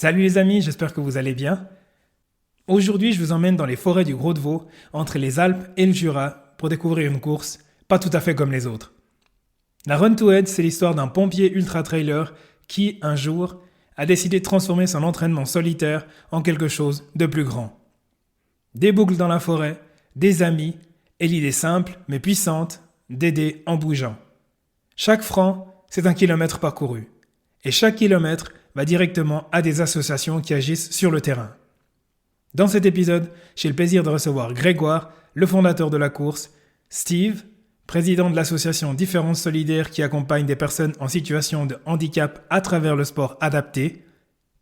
Salut les amis, j'espère que vous allez bien. Aujourd'hui, je vous emmène dans les forêts du Gros-de-Vaud, entre les Alpes et le Jura, pour découvrir une course pas tout à fait comme les autres. La Run to Head, c'est l'histoire d'un pompier ultra-trailer qui, un jour, a décidé de transformer son entraînement solitaire en quelque chose de plus grand. Des boucles dans la forêt, des amis, et l'idée simple mais puissante d'aider en bougeant. Chaque franc, c'est 1 kilomètre parcouru. Et chaque kilomètre va directement à des associations qui agissent sur le terrain. Dans cet épisode, j'ai le plaisir de recevoir Grégoire, le fondateur de la course, Steve, président de l'association Différence Solidaire qui accompagne des personnes en situation de handicap à travers le sport adapté,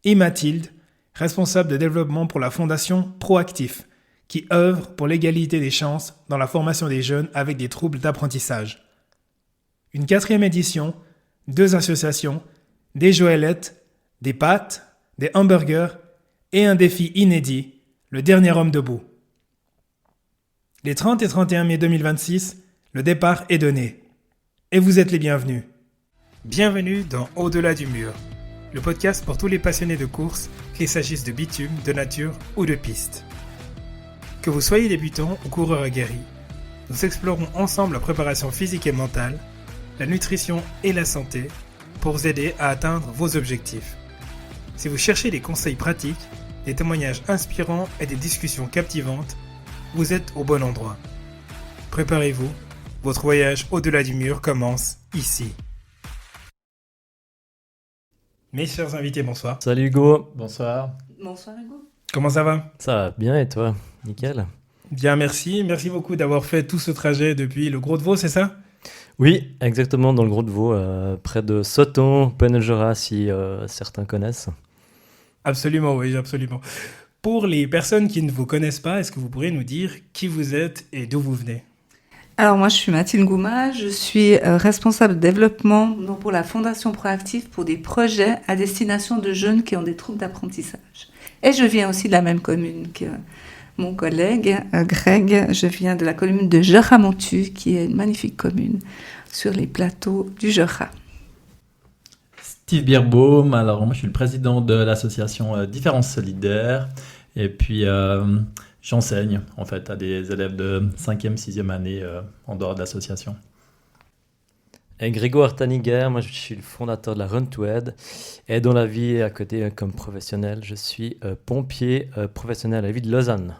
et Mathilde, responsable de développement pour la fondation Proactif, qui œuvre pour l'égalité des chances dans la formation des jeunes avec des troubles d'apprentissage. Une 4e édition, 2 associations, des joëlettes, des pâtes, des hamburgers et un défi inédit, le dernier homme debout. Les 30 et 31 mai 2026, le départ est donné. Et vous êtes les bienvenus. Bienvenue dans Au-delà du mur, le podcast pour tous les passionnés de course, qu'il s'agisse de bitume, de nature ou de piste. Que vous soyez débutant ou coureur aguerri, nous explorons ensemble la préparation physique et mentale, la nutrition et la santé pour vous aider à atteindre vos objectifs. Si vous cherchez des conseils pratiques, des témoignages inspirants et des discussions captivantes, vous êtes au bon endroit. Préparez-vous, votre voyage au-delà du mur commence ici. Mes chers invités, bonsoir. Salut Hugo, bonsoir. Bonsoir Hugo. Comment ça va ? Ça va bien et toi? Nickel. Bien, merci. Merci beaucoup d'avoir fait tout ce trajet depuis le Gros-de-Vaud, c'est ça ? Oui, exactement, dans le Gros-de-Vaud, près de Sauton, Penel-Jura, si certains connaissent. Absolument, oui, absolument. Pour les personnes qui ne vous connaissent pas, est-ce que vous pourriez nous dire qui vous êtes et d'où vous venez ? Alors moi je suis Mathilde Gouma, je suis responsable de développement donc pour la Fondation Proactif pour des projets à destination de jeunes qui ont des troubles d'apprentissage. Et je viens aussi de la même commune que mon collègue Greg, je viens de la commune de Jura-Montu qui est une magnifique commune sur les plateaux du Jura. Steve Birbaum, alors moi je suis le président de l'association Différence Solidaire et puis j'enseigne en fait à des élèves de 5e, 6e année en dehors de l'association. Et Grégoire Taniger, moi je suis le fondateur de la Run to Head et dans la vie à côté comme professionnel, je suis pompier professionnel à la ville de Lausanne.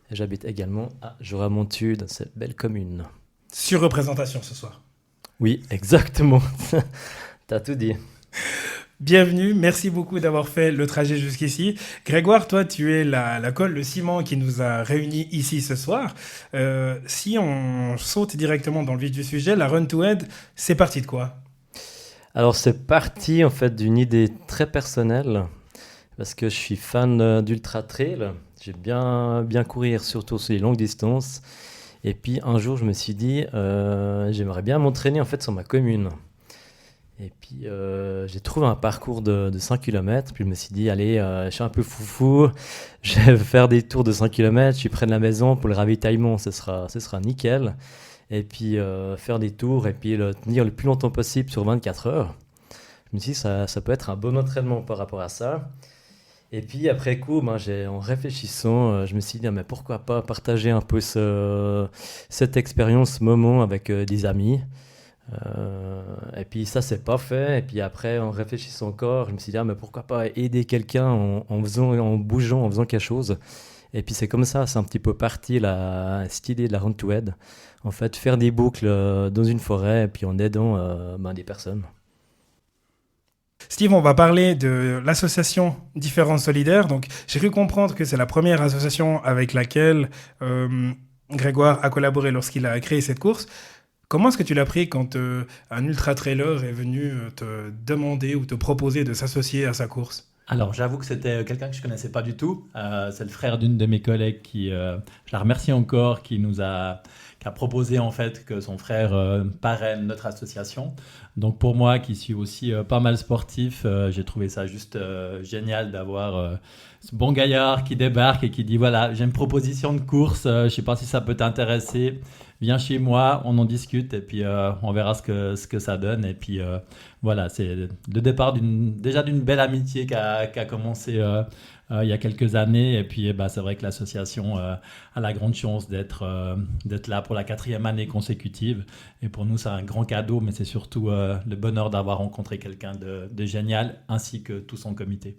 Et j'habite également à Jura-Montu dans cette belle commune. Surreprésentation ce soir. Oui, exactement. T'as tout dit. Bienvenue, merci beaucoup d'avoir fait le trajet jusqu'ici. Grégoire, toi, tu es la colle, le ciment qui nous a réunis ici ce soir. Si on saute directement dans le vif du sujet, la Run to Head, c'est parti de quoi ? Alors c'est parti en fait d'une idée très personnelle parce que je suis fan d'ultra trail. J'aime bien courir, surtout sur les longues distances. Et puis un jour, je me suis dit, j'aimerais bien m'entraîner en fait sur ma commune. Et puis j'ai trouvé un parcours de 5 km, puis je me suis dit, allez, je suis un peu foufou, je vais faire des tours de 5 km, je suis près de la maison pour le ravitaillement, ce sera nickel. Et puis faire des tours et puis le tenir le plus longtemps possible sur 24 heures. Je me suis dit, ça peut être un bon entraînement par rapport à ça. Et puis après coup, en réfléchissant, je me suis dit, mais pourquoi pas partager un peu cette expérience, ce moment avec des amis. Et puis ça c'est pas fait et puis après en réfléchissant encore je me suis dit mais pourquoi pas aider quelqu'un en bougeant, en faisant quelque chose. Et puis c'est comme ça, c'est un petit peu parti cette idée de la Run to Head, en fait faire des boucles dans une forêt et puis en aidant des personnes. Steve, on va parler de l'association Différence Solidaire. Donc j'ai cru comprendre que c'est la première association avec laquelle Grégoire a collaboré lorsqu'il a créé cette course. Comment est-ce que tu l'as pris quand un ultra-trailer est venu te demander ou te proposer de s'associer à sa course ? Alors j'avoue que c'était quelqu'un que je ne connaissais pas du tout. C'est le frère d'une de mes collègues qui, je la remercie encore, qui a proposé en fait que son frère parraine notre association. Donc pour moi qui suis aussi pas mal sportif, j'ai trouvé ça juste génial d'avoir ce bon gaillard qui débarque et qui dit voilà, j'ai une proposition de course, je ne sais pas si ça peut t'intéresser. viens chez moi, on en discute et puis on verra ce que ça donne. Et puis voilà, c'est le départ déjà d'une belle amitié qui a commencé il y a quelques années. Et puis c'est vrai que l'association a la grande chance d'être là pour la 4e année consécutive. Et pour nous, c'est un grand cadeau, mais c'est surtout le bonheur d'avoir rencontré quelqu'un de génial, ainsi que tout son comité.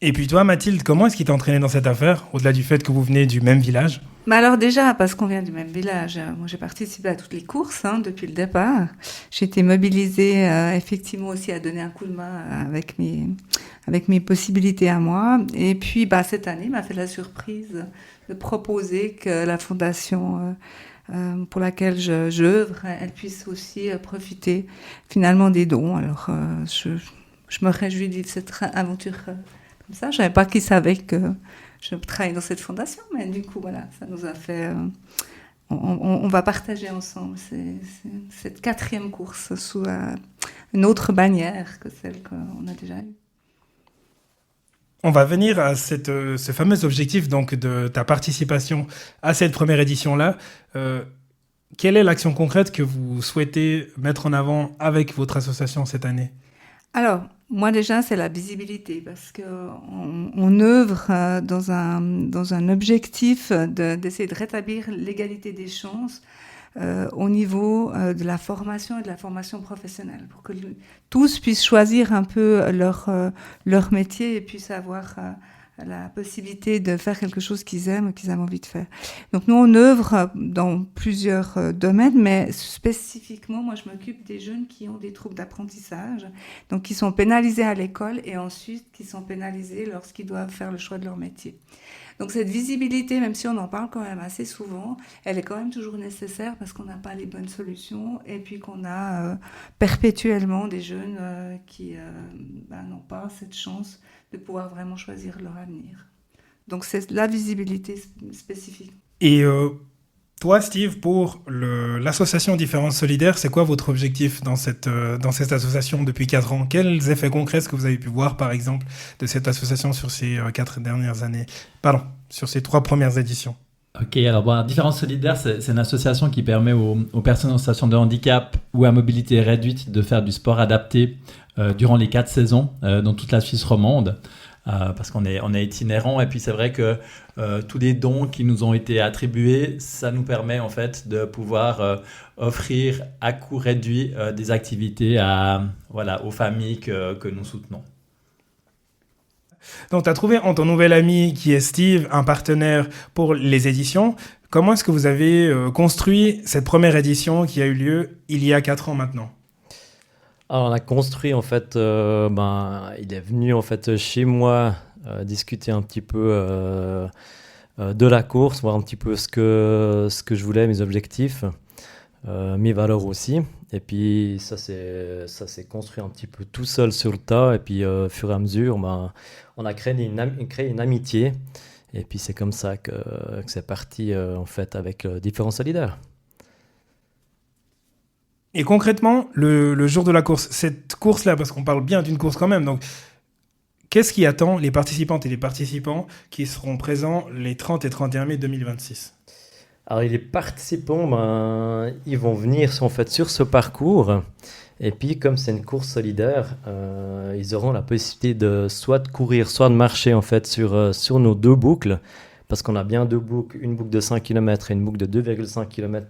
Et puis toi, Mathilde, comment est-ce qu'il t'a entraîné dans cette affaire, au-delà du fait que vous venez du même village? Alors déjà, parce qu'on vient du même village, moi j'ai participé à toutes les courses depuis le départ. J'ai été mobilisée effectivement aussi à donner un coup de main avec mes possibilités à moi. Et puis cette année m'a fait la surprise de proposer que la fondation pour laquelle j'œuvre, elle puisse aussi profiter finalement des dons. Alors je me réjouis de vivre cette aventure comme ça. Je savais pas qui savait que je travaille dans cette fondation, mais du coup, voilà, ça nous a fait... on va partager ensemble cette 4e course sous une autre bannière que celle qu'on a déjà eue. On va venir à ce fameux objectif donc, de ta participation à cette première édition-là. Quelle est l'action concrète que vous souhaitez mettre en avant avec votre association cette année? Alors, moi déjà, c'est la visibilité, parce qu'on œuvre dans un objectif d'essayer de rétablir l'égalité des chances au niveau de la formation et de la formation professionnelle, pour que tous puissent choisir un peu leur métier et puissent avoir la possibilité de faire quelque chose qu'ils aiment envie de faire. Donc nous, on œuvre dans plusieurs domaines, mais spécifiquement, moi, je m'occupe des jeunes qui ont des troubles d'apprentissage, donc qui sont pénalisés à l'école et ensuite qui sont pénalisés lorsqu'ils doivent faire le choix de leur métier. Donc cette visibilité, même si on en parle quand même assez souvent, elle est quand même toujours nécessaire parce qu'on n'a pas les bonnes solutions et puis qu'on a perpétuellement des jeunes qui n'ont pas cette chance de pouvoir vraiment choisir leur avenir. Donc c'est la visibilité spécifique. Et toi, Steve, pour l'association Différence Solidaire, c'est quoi votre objectif dans cette association depuis 4 ans? Quels effets concrets est-ce que vous avez pu voir, par exemple, de cette association sur ces 4 dernières années? Pardon, sur ces 3 premières éditions. Ok, alors Différence Solidaire, c'est une association qui permet aux personnes en situation de handicap ou à mobilité réduite de faire du sport adapté durant les 4 saisons dans toute la Suisse romande. Parce qu'on est itinérant et puis c'est vrai que tous les dons qui nous ont été attribués, ça nous permet en fait de pouvoir offrir à coût réduit des activités aux familles que nous soutenons. Donc tu as trouvé en ton nouvel ami qui est Steve un partenaire pour les éditions. Comment est-ce que vous avez construit cette première édition qui a eu lieu il y a 4 ans maintenant? Alors, on a construit, en fait, il est venu en fait chez moi discuter un petit peu de la course, voir un petit peu ce que je voulais, mes objectifs, mes valeurs aussi. Et puis, ça s'est construit un petit peu tout seul sur le tas. Et puis, au fur et à mesure, on a créé une amitié. Et puis, c'est comme ça que c'est parti, en fait, avec Différence Solidaire. Et concrètement, le jour de la course, cette course-là, parce qu'on parle bien d'une course quand même, donc qu'est-ce qui attend les participantes et les participants qui seront présents les 30 et 31 mai 2026? Alors les participants, ils vont venir en fait sur ce parcours. Et puis comme c'est une course solidaire, ils auront la possibilité de soit de courir, soit de marcher en fait sur nos 2 boucles. Parce qu'on a bien 2 boucles, une boucle de 5 km et une boucle de 2,5 km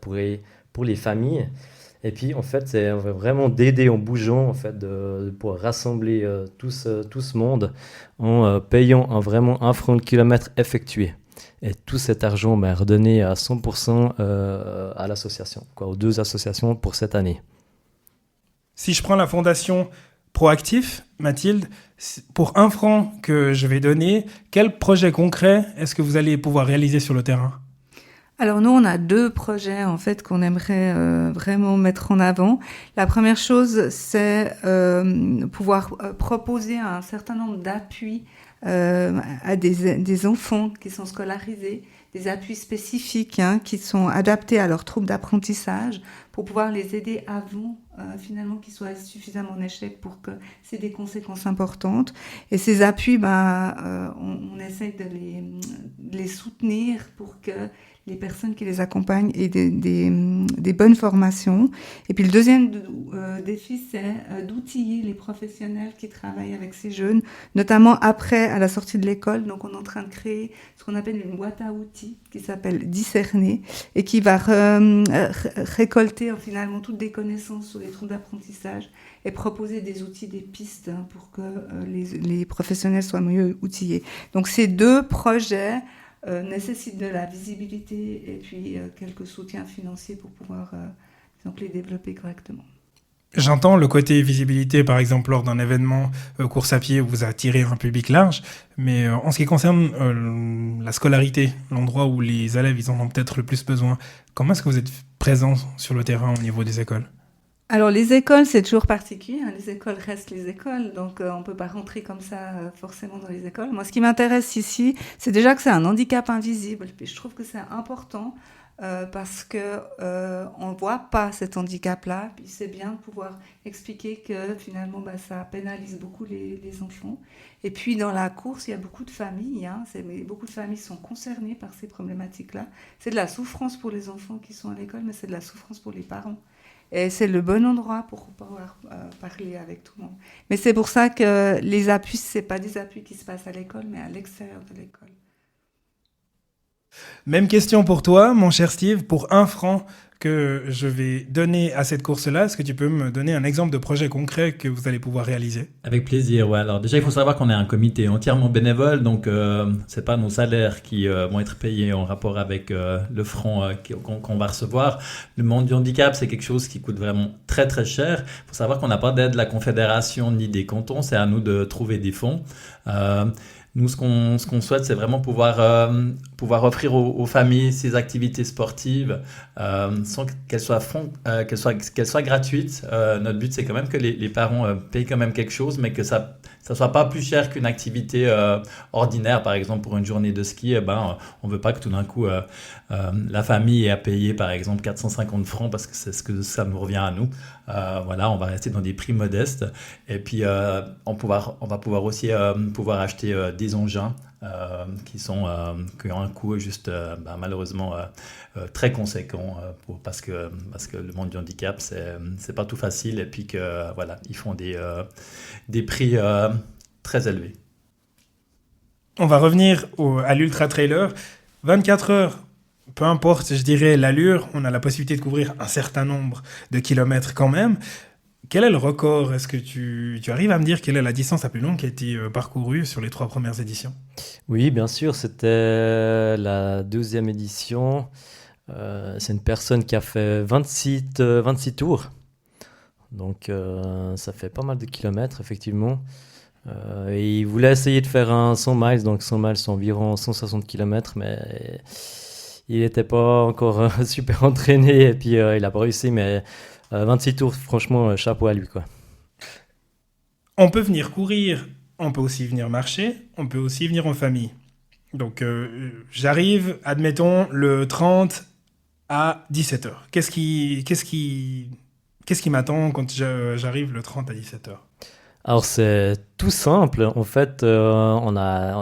pour les familles. Et puis, en fait, c'est vraiment d'aider en bougeant, en fait, de pouvoir rassembler tout ce monde en payant vraiment un franc de kilomètre effectué. Et tout cet argent est redonné à 100% à l'association, aux 2 associations pour cette année. Si je prends la fondation Proactif, Mathilde, pour 1 franc que je vais donner, quel projet concret est-ce que vous allez pouvoir réaliser sur le terrain? Alors nous, on a 2 projets en fait qu'on aimerait vraiment mettre en avant. La première chose, c'est pouvoir proposer un certain nombre d'appuis à des enfants qui sont scolarisés des appuis spécifiques qui sont adaptés à leurs troubles d'apprentissage pour pouvoir les aider avant finalement qu'ils soient suffisamment en échec pour que c'est des conséquences importantes. Et ces appuis, on essaie de les soutenir pour que les personnes qui les accompagnent aient des bonnes formations. Et puis le deuxième défi, c'est d'outiller les professionnels qui travaillent avec ces jeunes, notamment après, à la sortie de l'école. Donc on est en train de créer ce qu'on appelle une boîte à outils qui s'appelle Discerner et qui va récolter finalement toutes des connaissances sur les troubles d'apprentissage et proposer des outils, des pistes pour que les professionnels soient mieux outillés. Donc ces deux projets nécessitent de la visibilité et puis quelques soutiens financiers pour pouvoir donc les développer correctement. J'entends le côté visibilité, par exemple, lors d'un événement course à pied où vous attirez un public large, mais en ce qui concerne la scolarité, l'endroit où les élèves ils en ont peut-être le plus besoin, comment est-ce que vous êtes présent sur le terrain au niveau des écoles ? Alors les écoles, c'est toujours particulier. Les écoles restent les écoles, donc on ne peut pas rentrer comme ça forcément dans les écoles. Moi, ce qui m'intéresse ici, c'est déjà que c'est un handicap invisible. Puis je trouve que c'est important parce qu'on ne voit pas cet handicap-là. Puis c'est bien de pouvoir expliquer que finalement, ça pénalise beaucoup les enfants. Et puis dans la course, il y a beaucoup de familles. Beaucoup de familles sont concernées par ces problématiques-là. C'est de la souffrance pour les enfants qui sont à l'école, mais c'est de la souffrance pour les parents. Et c'est le bon endroit pour pouvoir parler avec tout le monde. Mais c'est pour ça que les appuis, ce n'est pas des appuis qui se passent à l'école, mais à l'extérieur de l'école. Même question pour toi, mon cher Steve. Pour 1 franc que je vais donner à cette course-là, est-ce que tu peux me donner un exemple de projet concret que vous allez pouvoir réaliser ? Avec plaisir, ouais. Alors déjà, il faut savoir qu'on est un comité entièrement bénévole, donc c'est pas nos salaires qui vont être payés en rapport avec le franc qu'on va recevoir. Le monde du handicap, c'est quelque chose qui coûte vraiment très très cher. Il faut savoir qu'on n'a pas d'aide de la Confédération ni des cantons, c'est à nous de trouver des fonds. Nous, ce qu'on souhaite, c'est vraiment pouvoir offrir aux familles ces activités sportives sans qu'elles soient gratuites. Notre but, c'est quand même que les parents payent quand même quelque chose, mais que ça soit pas plus cher qu'une activité ordinaire. Par exemple, pour une journée de ski, on veut pas que tout d'un coup la famille ait à payer, par exemple, 450 francs parce que c'est ce que ça nous revient à nous. Voilà, on va rester dans des prix modestes. Et puis, on va pouvoir aussi pouvoir acheter des engins qui ont un coût juste malheureusement très conséquent parce que le monde du handicap c'est pas tout facile et puis que voilà, ils font des prix très élevés. On va revenir à l'Ultra Trailer. 24 heures, peu importe, je dirais, l'allure, on a la possibilité de couvrir un certain nombre de kilomètres quand même. Quel est le record ? Est-ce que tu arrives à me dire quelle est la distance la plus longue qui a été parcourue sur les 3 premières éditions ? Oui, bien sûr, c'était la 12e édition. C'est une personne qui a fait 26 tours. Donc, ça fait pas mal de kilomètres, effectivement. Et il voulait essayer de faire un 100 miles. Donc, 100 miles, c'est environ 160 kilomètres, mais il n'était pas encore super entraîné. Et puis, il n'a pas réussi, mais 26 tours, franchement, chapeau à lui, quoi. On peut venir courir, on peut aussi venir marcher, on peut aussi venir en famille. Donc, j'arrive, admettons, le 30 à 17h. Qu'est-ce qui m'attend quand j'arrive le 30 à 17h ? Alors, c'est tout simple. En fait,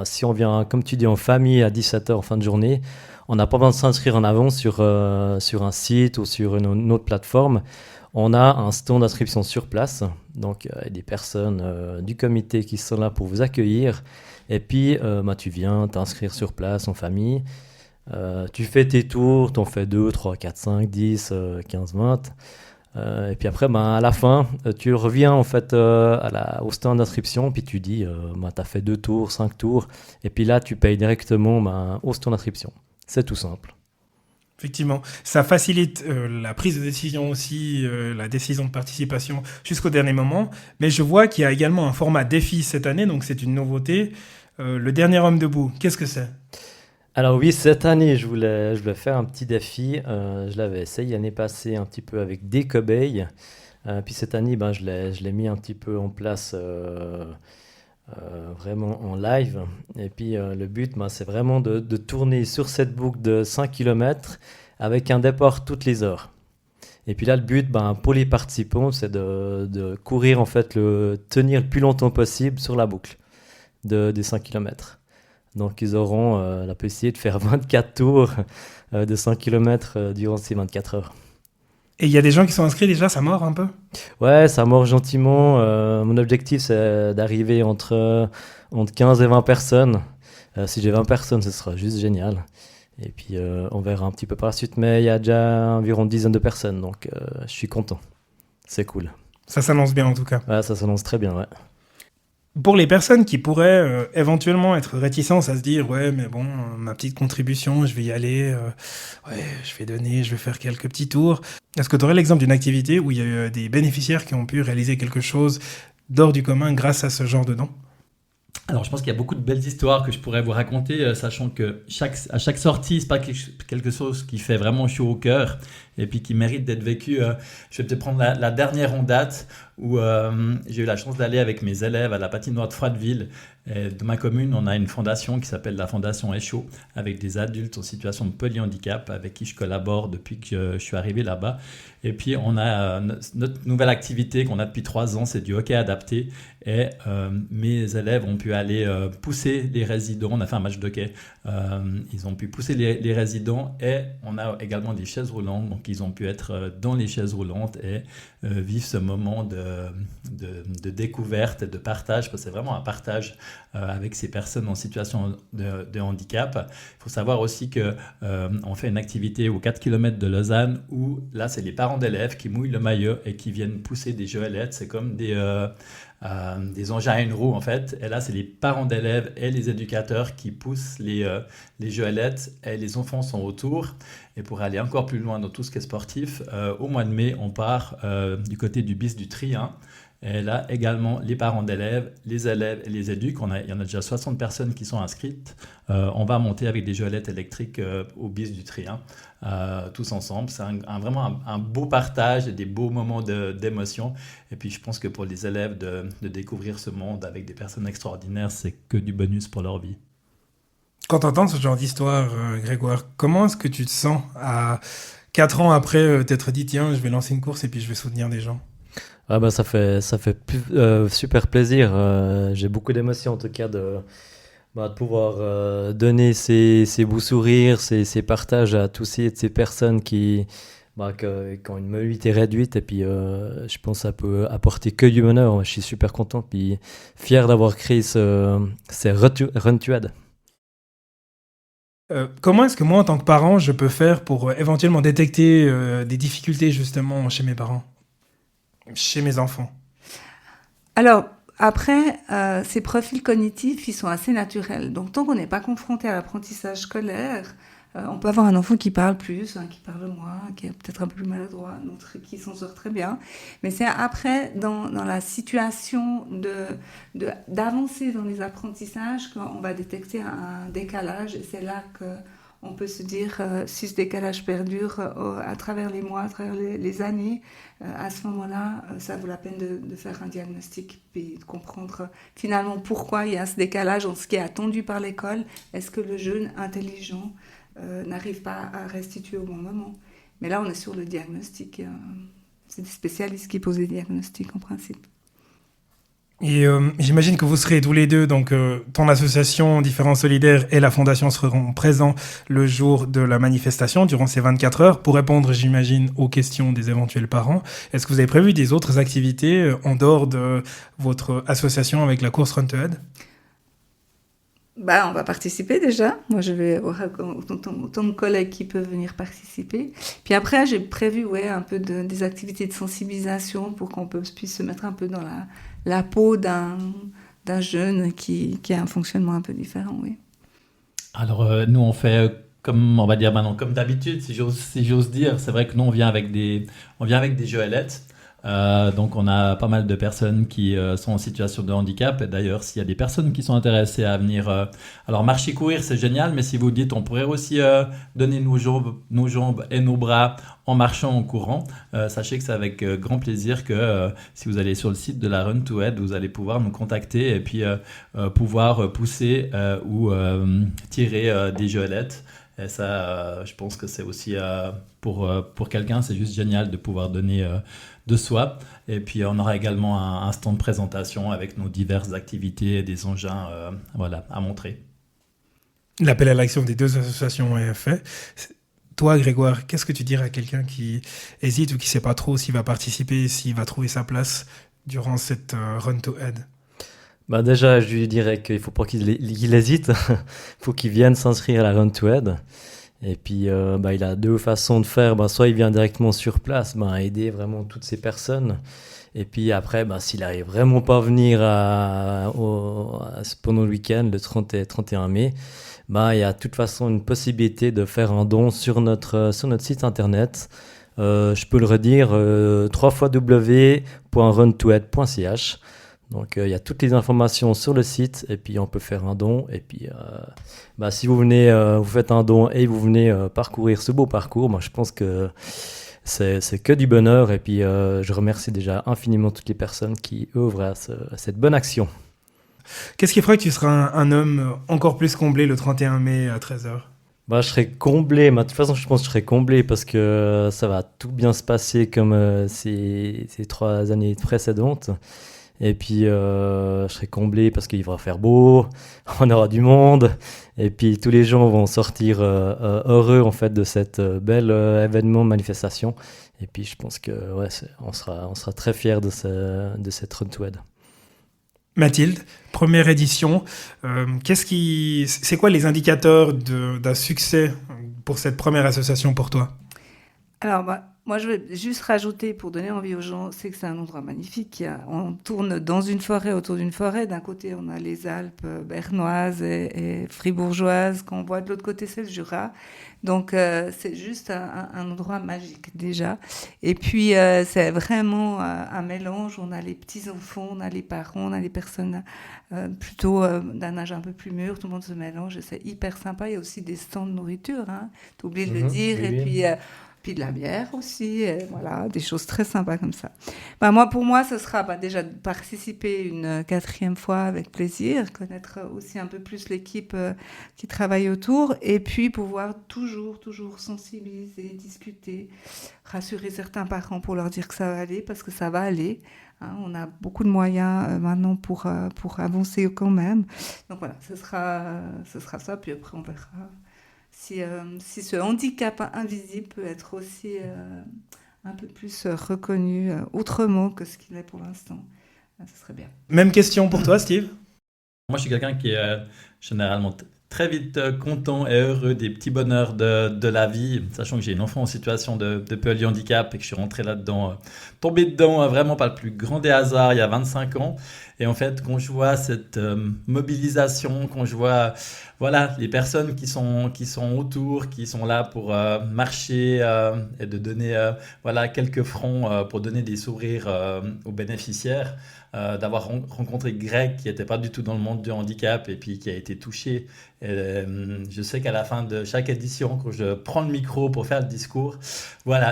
si on vient, comme tu dis, en famille à 17h en fin de journée, on n'a pas besoin de s'inscrire en avance sur un site ou sur une autre plateforme. On a un stand d'inscription sur place, donc des personnes du comité qui sont là pour vous accueillir. Et puis, tu viens t'inscrire sur place en famille. Tu fais tes tours, tu en fais 2, 3, 4, 5, 10, 15, 20. Et puis après, à la fin, tu reviens en fait au stand d'inscription, puis tu dis, tu as fait 2 tours, 5 tours. Et puis là, tu payes directement au stand d'inscription. C'est tout simple. Effectivement, ça facilite la prise de décision aussi, la décision de participation jusqu'au dernier moment. Mais je vois qu'il y a également un format défi cette année, donc c'est une nouveauté. Le dernier homme debout, qu'est-ce que c'est ? Alors oui, cette année, je voulais faire un petit défi. Je l'avais essayé l'année passée un petit peu avec des cobayes. Puis cette année, je l'ai mis un petit peu en place vraiment en live. Et puis le but, c'est vraiment de tourner sur cette boucle de 5 km avec un départ toutes les heures. Et puis là, le but, pour les participants, c'est de courir, en fait, tenir le plus longtemps possible sur la boucle des 5 km. Donc, ils auront la possibilité de faire 24 tours de 5 km durant ces 24 heures. Et il y a des gens qui sont inscrits déjà, ça mord un peu? Ouais, ça mord gentiment. Mon objectif, c'est d'arriver entre 15 et 20 personnes. Si j'ai 20 personnes, ce sera juste génial. Et puis, on verra un petit peu par la suite. Mais il y a déjà environ une dizaine de personnes, donc je suis content. C'est cool. Ça s'annonce bien en tout cas. Ouais, ça s'annonce très bien, ouais. Pour les personnes qui pourraient éventuellement être réticentes à se dire « Ouais, mais bon, ma petite contribution, je vais y aller, je vais donner, je vais faire quelques petits tours. » Est-ce que tu aurais l'exemple d'une activité où il y a eu des bénéficiaires qui ont pu réaliser quelque chose d'hors du commun grâce à ce genre de don? Alors, je pense qu'il y a beaucoup de belles histoires que je pourrais vous raconter, sachant que à chaque sortie, c'est pas quelque chose qui fait vraiment chaud au cœur et puis qui mérite d'être vécu. Je vais peut-être prendre la dernière en date où j'ai eu la chance d'aller avec mes élèves à la patinoire de Froideville. Et de ma commune, on a une fondation qui s'appelle la Fondation Echo, avec des adultes en situation de polyhandicap avec qui je collabore depuis que je suis arrivé là-bas. Et puis, on a notre nouvelle activité qu'on a depuis 3 ans, c'est du hockey adapté. Et mes élèves ont pu aller pousser les résidents. On a fait un match de hockey. Ils ont pu pousser les résidents et on a également des chaises roulantes. Donc, ils ont pu être dans les chaises roulantes et vivre ce moment de découverte et de partage. Parce que c'est vraiment un partage avec ces personnes en situation de handicap. Il faut savoir aussi qu'on fait une activité aux 4 km de Lausanne où là, c'est les parents d'élèves qui mouillent le maillot et qui viennent pousser des joëlettes. C'est comme des engins à une roue en fait. Et là, c'est les parents d'élèves et les éducateurs qui poussent les joëlettes et les enfants sont autour. Et pour aller encore plus loin dans tout ce qui est sportif, au mois de mai, on part du côté du BIS du Trien. Et là, également, les parents d'élèves, les élèves et les éducs, il y en a déjà 60 personnes qui sont inscrites. On va monter avec des joëlettes électriques au BIS du Trien, tous ensemble. C'est vraiment un beau partage et des beaux moments d'émotion. Et puis, je pense que pour les élèves, de découvrir ce monde avec des personnes extraordinaires, c'est que du bonus pour leur vie. Quand tu entends ce genre d'histoire, Grégoire, comment est-ce que tu te sens à 4 ans après t'être dit « Tiens, je vais lancer une course et puis je vais soutenir des gens » ? Ça fait super plaisir. J'ai beaucoup d'émotions en tout cas de pouvoir donner ces beaux sourires, ces partages à tous ces personnes qui ont une mobilité réduite. Et puis je pense que ça peut apporter que du bonheur. Je suis super content puis fier d'avoir créé ces Run2Aid. Comment est-ce que moi, en tant que parent, je peux faire pour éventuellement détecter des difficultés justement chez mes parents, chez mes enfants? Alors, après, ces profils cognitifs, ils sont assez naturels. Donc, tant qu'on n'est pas confronté à l'apprentissage scolaire, on peut avoir un enfant qui parle plus, qui parle moins, qui est peut-être un peu plus maladroit, un autre qui s'en sort très bien. Mais c'est après, dans la situation d'avancer dans les apprentissages, qu'on va détecter un décalage. Et c'est là qu'on peut se dire, si ce décalage perdure à travers les mois, à travers les années, à ce moment-là, ça vaut la peine de faire un diagnostic et de comprendre finalement pourquoi il y a ce décalage entre ce qui est attendu par l'école. Est-ce que le jeune intelligent n'arrive pas à restituer au bon moment? Mais là, on est sur le diagnostic. C'est des spécialistes qui posent des diagnostics en principe. Et j'imagine que vous serez tous les deux, donc ton association Différents Solidaires et la Fondation seront présents le jour de la manifestation, durant ces 24 heures, pour répondre, j'imagine, aux questions des éventuels parents. Est-ce que vous avez prévu des autres activités en dehors de votre association avec la course Run2Aid ? On va participer déjà. Moi, je vais avoir autant de collègues qui peuvent venir participer. Puis après, j'ai prévu un peu des activités de sensibilisation pour qu'on puisse se mettre un peu dans la peau d'un jeune qui a un fonctionnement un peu différent, oui. Alors, nous, on fait comme, on va dire maintenant, comme d'habitude, si j'ose dire. C'est vrai que nous, on vient avec des joëlettes. Donc on a pas mal de personnes qui sont en situation de handicap. Et d'ailleurs, s'il y a des personnes qui sont intéressées à venir... alors marcher, courir, c'est génial, mais si vous dites on pourrait aussi donner nos jambes et nos bras en marchant, en courant, sachez que c'est avec grand plaisir que si vous allez sur le site de la Run to Aid, vous allez pouvoir nous contacter et puis pouvoir pousser ou tirer des jelettes. Et ça, je pense que c'est aussi pour quelqu'un, c'est juste génial de pouvoir donner de soi. Et puis on aura également un stand de présentation avec nos diverses activités et des engins voilà, à montrer. L'appel à l'action des deux associations est fait. Toi, Grégoire, qu'est-ce que tu dirais à quelqu'un qui hésite ou qui ne sait pas trop s'il va participer, s'il va trouver sa place durant cette Run to Aid? Bah déjà, je lui dirais qu'il ne faut pas qu'il hésite. Il faut qu'il vienne s'inscrire à la Run to Aid. Et puis, il a deux façons de faire. Soit il vient directement sur place, aider vraiment toutes ces personnes. Et puis après, s'il n'arrive vraiment pas à venir pendant le week-end, le 30 et 31 mai, il y a de toute façon une possibilité de faire un don sur notre site internet. Je peux le redire, www.runtoaid.ch. Donc il y a toutes les informations sur le site et puis on peut faire un don. Et puis si vous venez, vous faites un don et vous venez parcourir ce beau parcours, je pense que c'est que du bonheur. Et puis je remercie déjà infiniment toutes les personnes qui œuvrent à cette bonne action. Qu'est-ce qui ferait que tu seras un homme encore plus comblé le 31 mai à 13h? Je serai comblé. De toute façon, je pense que je serai comblé parce que ça va tout bien se passer comme ces 3 années précédentes. Et puis, je serai comblé parce qu'il va faire beau, on aura du monde. Et puis, tous les gens vont sortir heureux en fait, de cette belle événement, manifestation. Et puis, je pense que on sera très fiers de cette Run to Aid. Mathilde, première édition. C'est quoi les indicateurs d'un succès pour cette première association pour toi? Alors, moi, je vais juste rajouter, pour donner envie aux gens, c'est que c'est un endroit magnifique. On tourne dans une forêt, autour d'une forêt. D'un côté, on a les Alpes bernoises et fribourgeoises qu'on voit. De l'autre côté, c'est le Jura. Donc, c'est juste un endroit magique, déjà. Et puis, c'est vraiment un mélange. On a les petits-enfants, on a les parents, on a les personnes plutôt d'un âge un peu plus mûr. Tout le monde se mélange et c'est hyper sympa. Il y a aussi des stands de nourriture, hein. T'as oublié de le dire. Oui, Et puis de la bière aussi, voilà, des choses très sympas comme ça. Pour moi, ce sera déjà de participer une 4e fois avec plaisir, connaître aussi un peu plus l'équipe qui travaille autour, et puis pouvoir toujours sensibiliser, discuter, rassurer certains parents pour leur dire que ça va aller, parce que ça va aller. Hein, on a beaucoup de moyens maintenant pour avancer quand même. Donc voilà, ce sera ça, puis après on verra. Si ce handicap invisible peut être aussi un peu plus reconnu autrement que ce qu'il est pour l'instant, ce serait bien. Même question pour toi, Steve? Moi, je suis quelqu'un qui est généralement très vite content et heureux des petits bonheurs de la vie, sachant que j'ai une enfant en situation de polyhandicap et que je suis rentré là-dedans, tombé dedans vraiment par le plus grand des hasards il y a 25 ans. Et en fait, quand je vois cette mobilisation, quand je vois les personnes qui sont autour, qui sont là pour marcher et de donner quelques francs pour donner des sourires aux bénéficiaires, d'avoir rencontré Greg qui n'était pas du tout dans le monde du handicap et puis qui a été touché. Et, je sais qu'à la fin de chaque édition, quand je prends le micro pour faire le discours,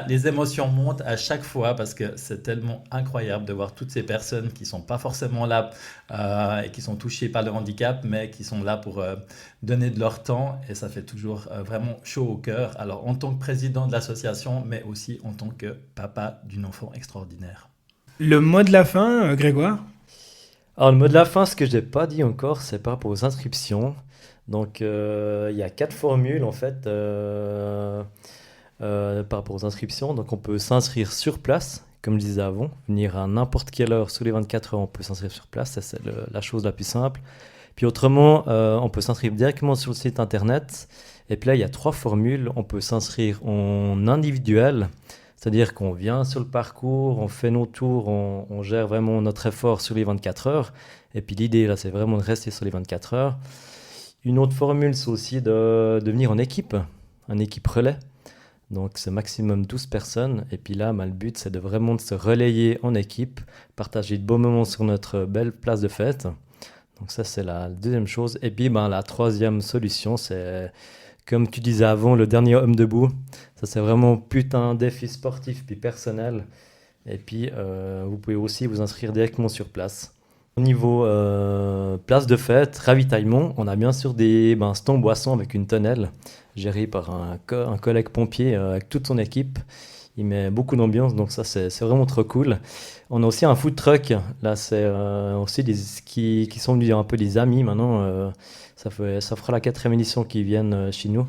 les émotions montent à chaque fois parce que c'est tellement incroyable de voir toutes ces personnes qui ne sont pas forcément là et qui sont touchées par le handicap, mais qui sont là pour donner de leur temps, et ça fait toujours vraiment chaud au cœur. Alors en tant que président de l'association, mais aussi en tant que papa d'une enfant extraordinaire. Le mot de la fin, Grégoire? Alors, le mot de la fin, ce que je n'ai pas dit encore, c'est par rapport aux inscriptions. Donc, il y a 4 formules, en fait, par rapport aux inscriptions. Donc, on peut s'inscrire sur place, comme je disais avant. Venir à n'importe quelle heure, sous les 24 heures, on peut s'inscrire sur place. Ça, c'est la chose la plus simple. Puis autrement, on peut s'inscrire directement sur le site internet. Et puis là, il y a 3 formules. On peut s'inscrire en individuel. C'est-à-dire qu'on vient sur le parcours, on fait nos tours, on gère vraiment notre effort sur les 24 heures. Et puis l'idée, là, c'est vraiment de rester sur les 24 heures. Une autre formule, c'est aussi de venir en équipe relais. Donc c'est maximum 12 personnes. Et puis là, le but, c'est de vraiment de se relayer en équipe, partager de beaux moments sur notre belle place de fête. Donc ça, c'est la deuxième chose. Et puis la troisième solution, c'est, comme tu disais avant, le dernier homme debout. Ça, c'est vraiment putain défi sportif puis personnel. Et puis, vous pouvez aussi vous inscrire directement sur place. Au niveau place de fête, ravitaillement, on a bien sûr des stands boissons avec une tonnelle gérée par un collègue pompier avec toute son équipe. Il met beaucoup d'ambiance, donc ça c'est vraiment trop cool. On a aussi un food truck, là c'est aussi qui sont devenus un peu des amis maintenant. Ça fera la 4e édition qu'ils viennent chez nous.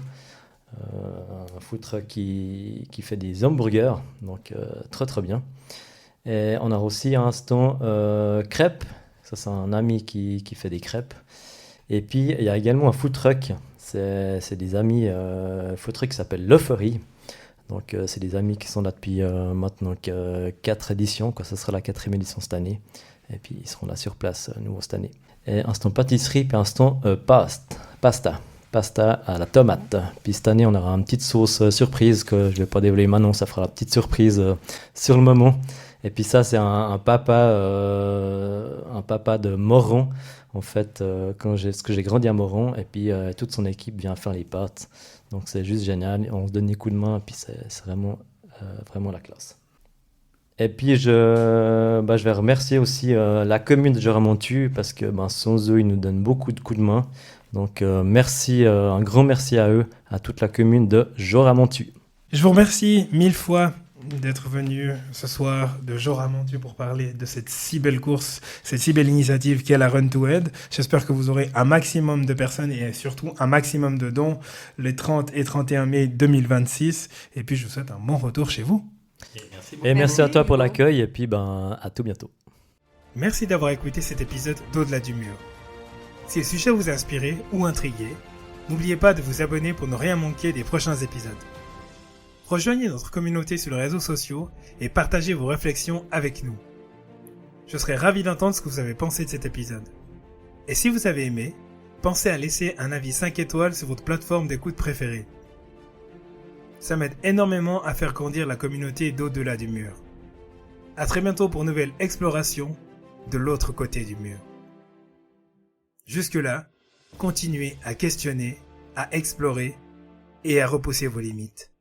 Un food truck qui fait des hamburgers, donc très bien. Et on a aussi un stand crêpes. Ça, c'est un ami qui fait des crêpes. Et puis, il y a également un food truck. C'est des amis, food truck qui s'appelle L'Euphorie. Donc, c'est des amis qui sont là depuis maintenant 4 éditions. Ça sera la 4e édition cette année. Et puis, ils seront là sur place, nouveau cette année. Et un stand pâtisserie, puis un stand pasta à la tomate. Puis cette année, on aura une petite sauce surprise que je ne vais pas dévoiler maintenant. Ça fera la petite surprise sur le moment. Et puis ça, c'est un papa de Moron, en fait, parce que j'ai grandi à Moron, et puis toute son équipe vient faire les pâtes. Donc c'est juste génial, on se donne des coups de main, et puis c'est vraiment la classe. Et puis je vais remercier aussi la commune de Joramontu, parce que sans eux, ils nous donnent beaucoup de coups de main. Donc merci, un grand merci à eux, à toute la commune de Joramontu. Je vous remercie 1000 fois d'être venu ce soir de Joramontu pour parler de cette si belle course, cette si belle initiative qu'est la Run to Aid. J'espère que vous aurez un maximum de personnes et surtout un maximum de dons les 30 et 31 mai 2026. Et puis je vous souhaite un bon retour chez vous. Et merci à toi pour l'accueil et puis à tout bientôt. Merci d'avoir écouté cet épisode d'Au-delà du mur. Si le sujet vous a inspiré ou intrigué, n'oubliez pas de vous abonner pour ne rien manquer des prochains épisodes. Rejoignez notre communauté sur les réseaux sociaux et partagez vos réflexions avec nous. Je serai ravi d'entendre ce que vous avez pensé de cet épisode. Et si vous avez aimé, pensez à laisser un avis 5 étoiles sur votre plateforme d'écoute préférée. Ça m'aide énormément à faire grandir la communauté d'Au-delà du mur. À très bientôt pour une nouvelle exploration de l'autre côté du mur. Jusque-là, continuez à questionner, à explorer et à repousser vos limites.